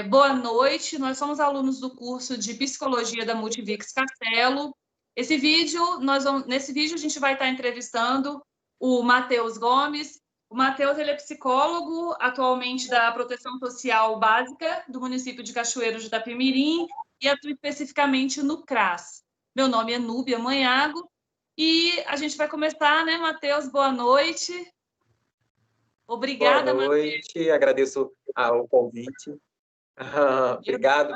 Boa noite, nós somos alunos do curso de Psicologia da Multivix Castelo. Nesse vídeo, a gente vai estar entrevistando o Matheus Gomes. O Matheus ele é psicólogo, atualmente da Proteção Social Básica do município de Cachoeiro de Itapemirim e atua especificamente no CRAS. Meu nome é Núbia Manhago e a gente vai começar, né, Matheus? Boa noite. Obrigada, Boa noite, Matheus. Agradeço o convite. Obrigado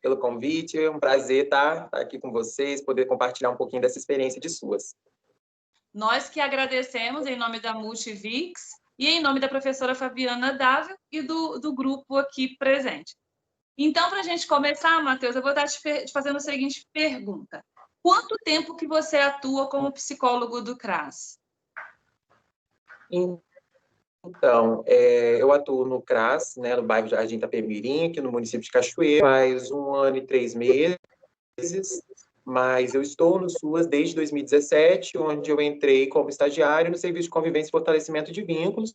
pelo convite, é um prazer estar aqui com vocês, poder compartilhar um pouquinho dessa experiência de suas. Nós que agradecemos em nome da Multivix e em nome da professora Fabiana Dávila e do grupo aqui presente. Então, para a gente começar, Matheus, eu vou estar te fazendo a seguinte pergunta. Quanto tempo que você atua como psicólogo do CRAS? Então, eu atuo no CRAS, né, no bairro Jardim Itapemirim, aqui no município de Cachoeiro, faz 1 ano e 3 meses, mas eu estou no SUAS desde 2017, onde eu entrei como estagiário no Serviço de Convivência e Fortalecimento de Vínculos,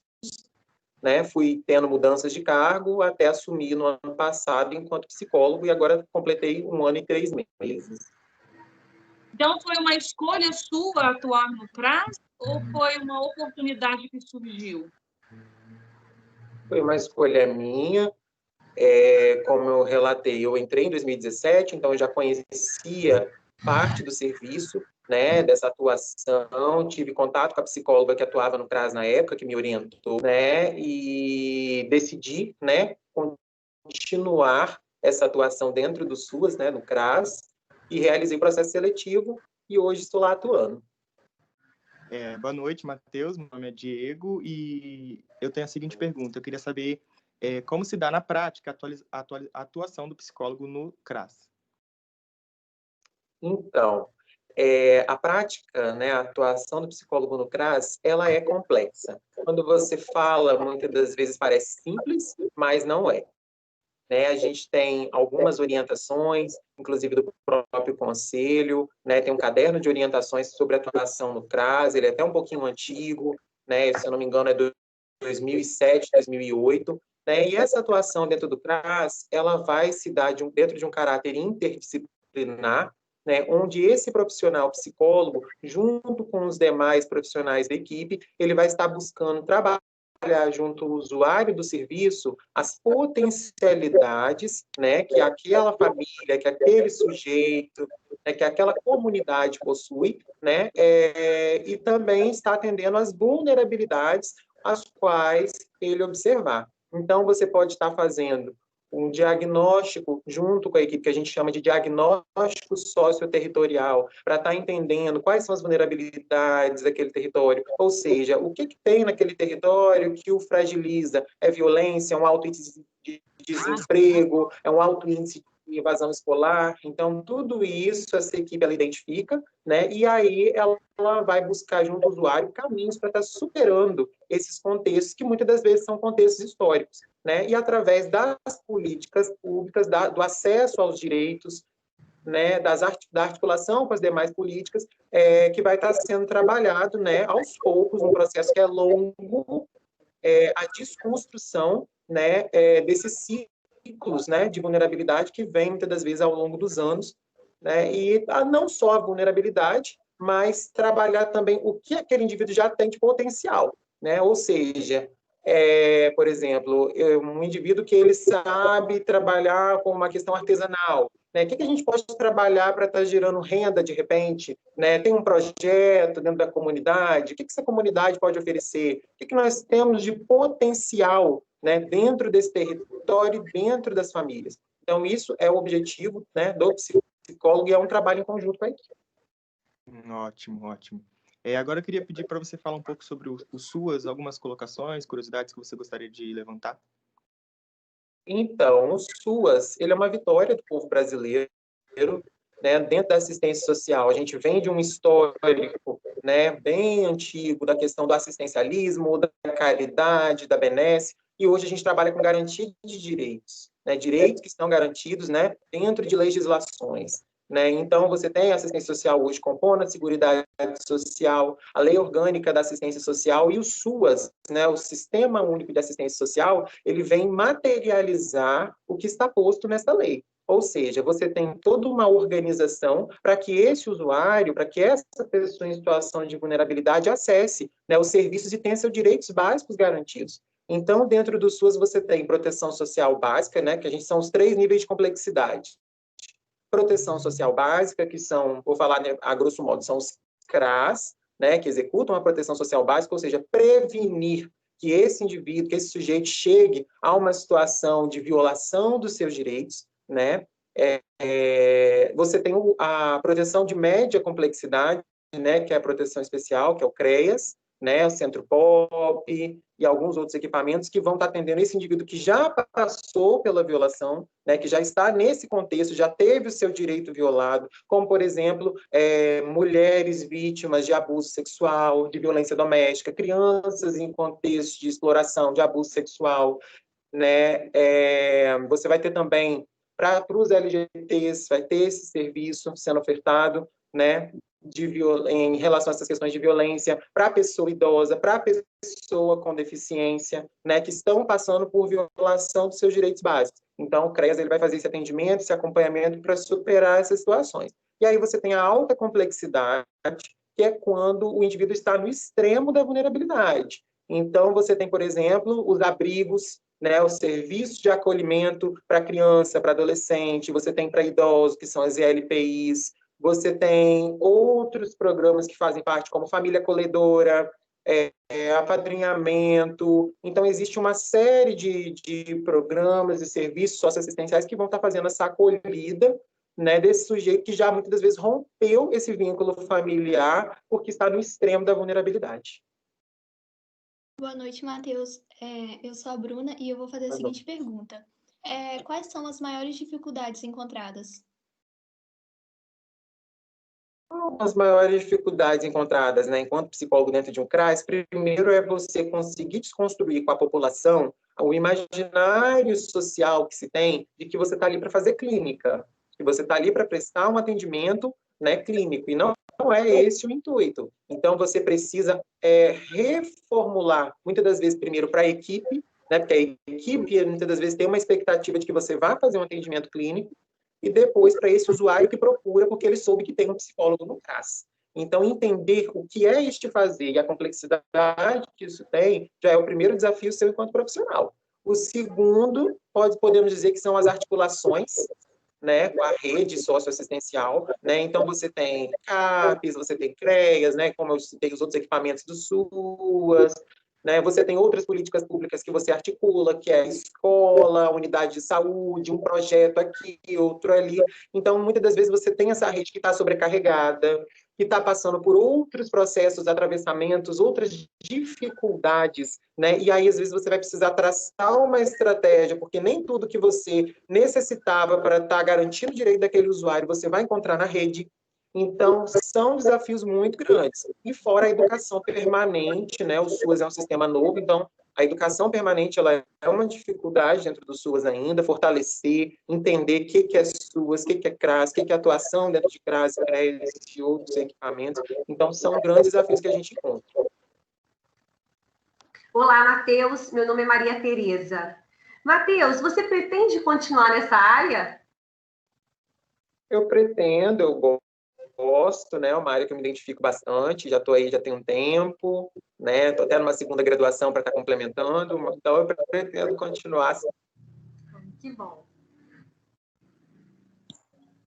né, fui tendo mudanças de cargo até assumir no ano passado enquanto psicólogo, e agora completei 1 ano e 3 meses. Então, foi uma escolha sua atuar no CRAS ou foi uma oportunidade que surgiu? Foi uma escolha minha. Como eu relatei, eu entrei em 2017, então eu já conhecia parte do serviço, né, dessa atuação, tive contato com a psicóloga que atuava no CRAS na época, que me orientou, né, e decidi, né, continuar essa atuação dentro do SUAS, né, no CRAS, e realizei o processo seletivo e hoje estou lá atuando. Boa noite, Matheus. Meu nome é Diego e eu tenho a seguinte pergunta. Eu queria saber como se dá na prática a atuação do psicólogo no CRAS. Então, a prática, né, a atuação do psicólogo no CRAS, ela é complexa. Quando você fala, muitas das vezes parece simples, mas não é. Né, a gente tem algumas orientações, inclusive do próprio conselho, né, tem um caderno de orientações sobre atuação no CRAS, ele é até um pouquinho antigo, né, se eu não me engano é de 2007, 2008, né, e essa atuação dentro do CRAS, ela vai se dar dentro de um caráter interdisciplinar, né, onde esse profissional psicólogo, junto com os demais profissionais da equipe, ele vai estar buscando trabalhar junto ao usuário do serviço as potencialidades, né, que aquela família, que aquele sujeito, né, que aquela comunidade possui, né, e também está atendendo às vulnerabilidades as quais ele observar. Então, você pode estar fazendo um diagnóstico junto com a equipe que a gente chama de diagnóstico socioterritorial, para estar entendendo quais são as vulnerabilidades daquele território, ou seja, o que tem naquele território que o fragiliza, é violência, é um alto índice de desemprego, é um alto índice de evasão escolar, então tudo isso essa equipe ela identifica, né, e aí ela vai buscar junto ao usuário caminhos para estar superando esses contextos que muitas das vezes são contextos históricos, né, e através das políticas públicas, do acesso aos direitos, né, da articulação com as demais políticas, que vai estar sendo trabalhado, né, aos poucos, um processo que é longo, a desconstrução, né, desses ciclos, né, de vulnerabilidade que vem muitas das vezes ao longo dos anos, né, e não só a vulnerabilidade, mas trabalhar também o que aquele indivíduo já tem de potencial, né, ou seja, por exemplo, um indivíduo que ele sabe trabalhar com uma questão artesanal, né? O que a gente pode trabalhar para estar gerando renda de repente? Né? Tem um projeto dentro da comunidade, o que essa comunidade pode oferecer? O que nós temos de potencial, né, dentro desse território, dentro das famílias? Então, isso é o objetivo, né, do psicólogo e é um trabalho em conjunto com a equipe. Ótimo, ótimo. Agora eu queria pedir para você falar um pouco sobre o SUAS, algumas colocações, curiosidades que você gostaria de levantar. Então, o SUAS, ele é uma vitória do povo brasileiro, né, dentro da assistência social. A gente vem de um histórico, né, bem antigo da questão do assistencialismo, da caridade, da benesse, e hoje a gente trabalha com garantia de direitos, né, direitos que estão garantidos, né, dentro de legislações. né? Então, você tem a assistência social hoje compondo a Seguridade Social, a Lei Orgânica da Assistência Social e o SUAS, né? O Sistema Único de Assistência Social, ele vem materializar o que está posto nessa lei. Ou seja, você tem toda uma organização para que esse usuário, para que essa pessoa em situação de vulnerabilidade acesse, né, os serviços e tenha seus direitos básicos garantidos. Então, dentro do SUAS, você tem proteção social básica, né, que a gente são os 3 níveis de complexidade. Proteção social básica, que são, vou falar, né, a grosso modo, são os CRAS, né, que executam a proteção social básica, ou seja, prevenir que esse indivíduo, que esse sujeito chegue a uma situação de violação dos seus direitos, né? Você tem a proteção de média complexidade, né, que é a proteção especial, que é o CREAS, né, o Centro POP e alguns outros equipamentos que vão estar atendendo esse indivíduo que já passou pela violação, né, que já está nesse contexto, já teve o seu direito violado, como, por exemplo, mulheres vítimas de abuso sexual, de violência doméstica, crianças em contexto de exploração, de abuso sexual, né? Você vai ter também, para os LGBTs, vai ter esse serviço sendo ofertado, né, em relação a essas questões de violência, para a pessoa idosa, para a pessoa com deficiência, né, que estão passando por violação dos seus direitos básicos. Então, o CREAS ele vai fazer esse atendimento, esse acompanhamento para superar essas situações. E aí você tem a alta complexidade, que é quando o indivíduo está no extremo da vulnerabilidade. Então, você tem, por exemplo, os abrigos, né, os serviços de acolhimento para criança, para adolescente, você tem para idosos, que são as ELPIs, você tem outros programas que fazem parte, como Família Acolhedora, apadrinhamento. Então, existe uma série de programas e serviços socioassistenciais que vão estar fazendo essa acolhida, né, desse sujeito que já muitas das vezes rompeu esse vínculo familiar porque está no extremo da vulnerabilidade. Boa noite, Matheus. Eu sou a Bruna e eu vou fazer a seguinte pergunta. Quais são as maiores dificuldades encontradas? As maiores dificuldades encontradas, né, enquanto psicólogo dentro de um CRAS, primeiro é você conseguir desconstruir com a população o imaginário social que se tem de que você está ali para fazer clínica, que você está ali para prestar um atendimento, né, clínico, e não é esse o intuito. Então, você precisa reformular, muitas das vezes, primeiro para a equipe, né, porque a equipe, muitas das vezes, tem uma expectativa de que você vá fazer um atendimento clínico, e depois para esse usuário que procura, porque ele soube que tem um psicólogo no CRAS. Então, entender o que é este fazer e a complexidade que isso tem, já é o primeiro desafio seu enquanto profissional. O segundo, podemos dizer que são as articulações, né, com a rede socioassistencial, né? Então, você tem CAPs, você tem CREAS, né, como eu citei, os outros equipamentos do SUAS, né? Você tem outras políticas públicas que você articula, que é a escola, unidade de saúde, um projeto aqui, outro ali. Então, muitas das vezes você tem essa rede que está sobrecarregada, que está passando por outros processos, atravessamentos, outras dificuldades, né? E aí, às vezes, você vai precisar traçar uma estratégia, porque nem tudo que você necessitava para estar garantindo o direito daquele usuário, você vai encontrar na rede. Então, são desafios muito grandes. E fora a educação permanente, né? O SUAS é um sistema novo, então a educação permanente ela é uma dificuldade dentro do SUAS ainda, fortalecer, entender o que é SUAS, o que é CRAS, o que é atuação dentro de CRAS, CREAS e outros equipamentos. Então, são grandes desafios que a gente encontra. Olá, Matheus. Meu nome é Maria Tereza. Matheus, você pretende continuar nessa área? Eu pretendo, eu gosto, né? É uma área que eu me identifico bastante, já estou aí, já tem um tempo, né? Estou até numa segunda graduação para estar complementando, então eu pretendo continuar assim. Que bom.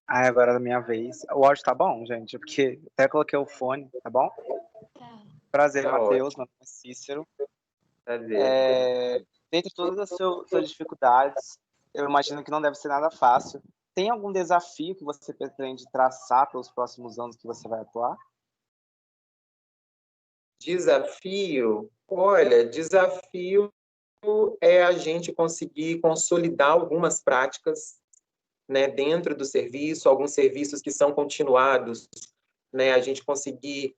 Agora é da minha vez. O áudio tá bom, gente? Porque até coloquei o fone, tá bom? Tá. Prazer, Tá Matheus. ótimo. Meu nome é Cícero. Prazer. Dentre todas as suas dificuldades, eu imagino que não deve ser nada fácil. Tem algum desafio que você pretende traçar pelos próximos anos que você vai atuar? Desafio? Olha, desafio é a gente conseguir consolidar algumas práticas, né, dentro do serviço, alguns serviços que são continuados, né, a gente conseguir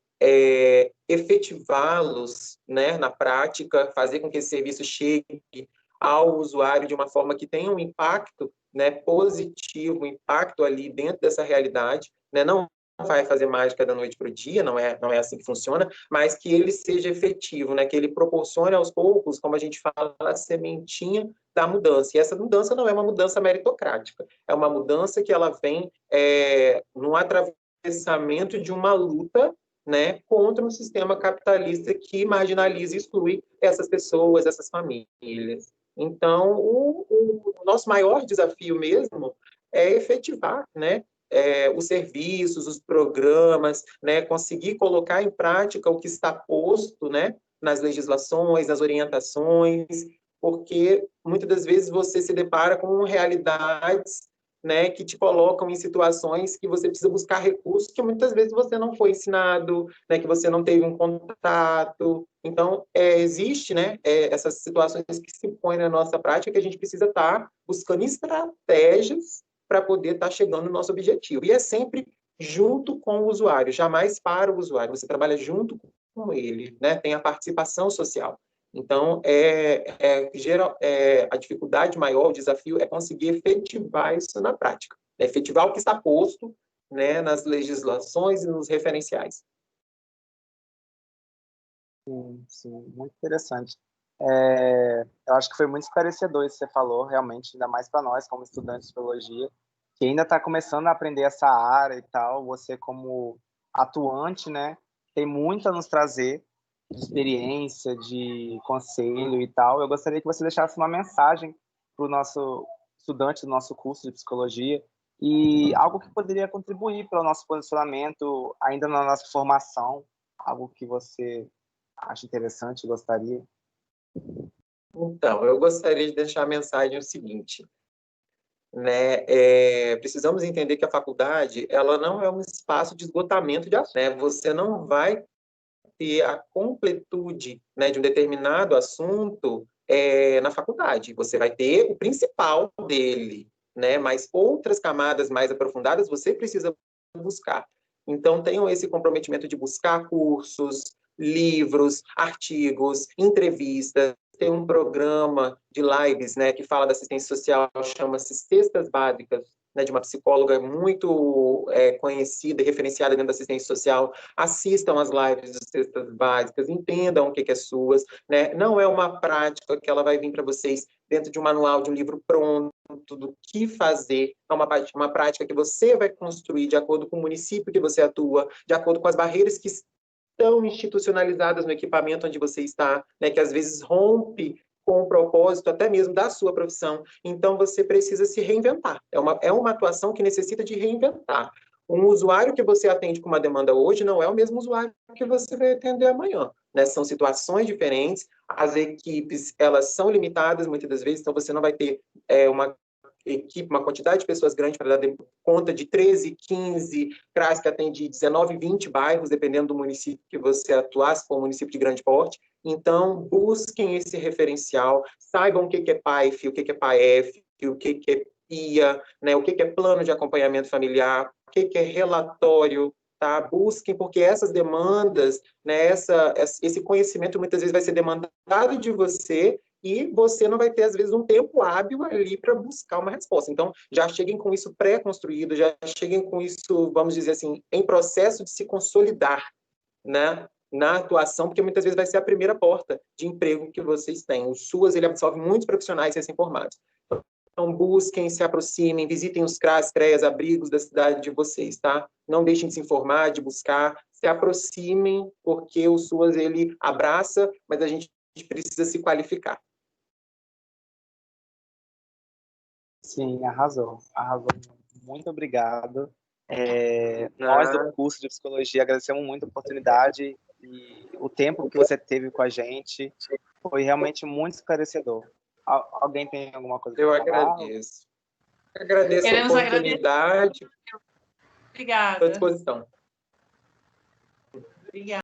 efetivá-los, né, na prática, fazer com que esse serviço chegue ao usuário de uma forma que tenha um impacto, né, positivo, impacto ali dentro dessa realidade, né, não vai fazer mágica da noite para o dia, não é assim que funciona, mas que ele seja efetivo, né, que ele proporcione aos poucos, como a gente fala, a sementinha da mudança. E essa mudança não é uma mudança meritocrática, é uma mudança que ela vem num atravessamento de uma luta, né, contra um sistema capitalista que marginaliza e exclui essas pessoas, essas famílias. Então, o nosso maior desafio mesmo é efetivar, né, os serviços, os programas, né, conseguir colocar em prática o que está posto, né, nas legislações, nas orientações, porque muitas das vezes você se depara com realidades, né, que te colocam em situações que você precisa buscar recursos que muitas vezes você não foi ensinado, né, que você não teve um contato. Então, existe, né, essas situações que se põem na nossa prática que a gente precisa estar buscando estratégias para poder estar chegando no nosso objetivo. E é sempre junto com o usuário, jamais para o usuário. Você trabalha junto com ele, né? Tem a participação social. Então, a dificuldade maior, o desafio é conseguir efetivar isso na prática. Efetivar o que está posto, né, nas legislações e nos referenciais. Sim, muito interessante. Eu acho que foi muito esclarecedor isso que você falou, realmente, ainda mais para nós, como estudantes de psicologia, que ainda está começando a aprender essa área e tal. Você, como atuante, né, tem muito a nos trazer de experiência, de conselho e tal. Eu gostaria que você deixasse uma mensagem para o nosso estudante do nosso curso de psicologia e algo que poderia contribuir para o nosso posicionamento ainda na nossa formação, algo que você acha interessante, gostaria. Então, eu gostaria de deixar a mensagem o seguinte, né? Precisamos entender que a faculdade, ela não é um espaço de esgotamento de assunto, né? Você não vai ter a completude, né, de um determinado assunto na faculdade. Você vai ter o principal dele, né? Mas outras camadas mais aprofundadas você precisa buscar. Então, tenham esse comprometimento de buscar cursos, livros, artigos, entrevistas. Tem um programa de lives, né, que fala da assistência social, chama-se Cestas Básicas, né, de uma psicóloga muito conhecida e referenciada dentro da assistência social. Assistam as lives de Cestas Básicas, entendam o que é SUAS, né? Não é uma prática que ela vai vir para vocês dentro de um manual, de um livro pronto, do que fazer. É uma prática que você vai construir de acordo com o município que você atua, de acordo com as barreiras que estão institucionalizadas no equipamento onde você está, né, que às vezes rompe com o propósito até mesmo da sua profissão. Então, você precisa se reinventar. É uma atuação que necessita de reinventar. Um usuário que você atende com uma demanda hoje não é o mesmo usuário que você vai atender amanhã, né? São situações diferentes, as equipes, elas são limitadas muitas das vezes, então você não vai ter uma equipe, uma quantidade de pessoas grande para dar conta de 13, 15 CRAs que atende 19, 20 bairros, dependendo do município que você atuar, se for um município de grande porte. Então, busquem esse referencial, saibam o que é PAIF, o que é PAEF, o que é PIA, né, o que é plano de acompanhamento familiar, o que é relatório, tá? Busquem, porque essas demandas, né, esse conhecimento muitas vezes vai ser demandado de você e você não vai ter, às vezes, um tempo hábil ali para buscar uma resposta. Então, já cheguem com isso pré-construído, já cheguem com isso, vamos dizer assim, em processo de se consolidar, né, na atuação, porque muitas vezes vai ser a primeira porta de emprego que vocês têm. O SUAS, ele absorve muitos profissionais recém-formados. Então, busquem, se aproximem, visitem os CRAs, CREAs, abrigos da cidade de vocês, tá? Não deixem de se informar, de buscar, se aproximem, porque o SUAS, ele abraça, mas a gente precisa se qualificar. Sim, arrasou. Muito obrigado. Nós do curso de psicologia agradecemos muito a oportunidade e o tempo que você teve com a gente. Foi realmente muito esclarecedor. Alguém tem alguma coisa para falar? Eu agradeço. Agradeço a oportunidade. Obrigada. Estou à disposição. Obrigada.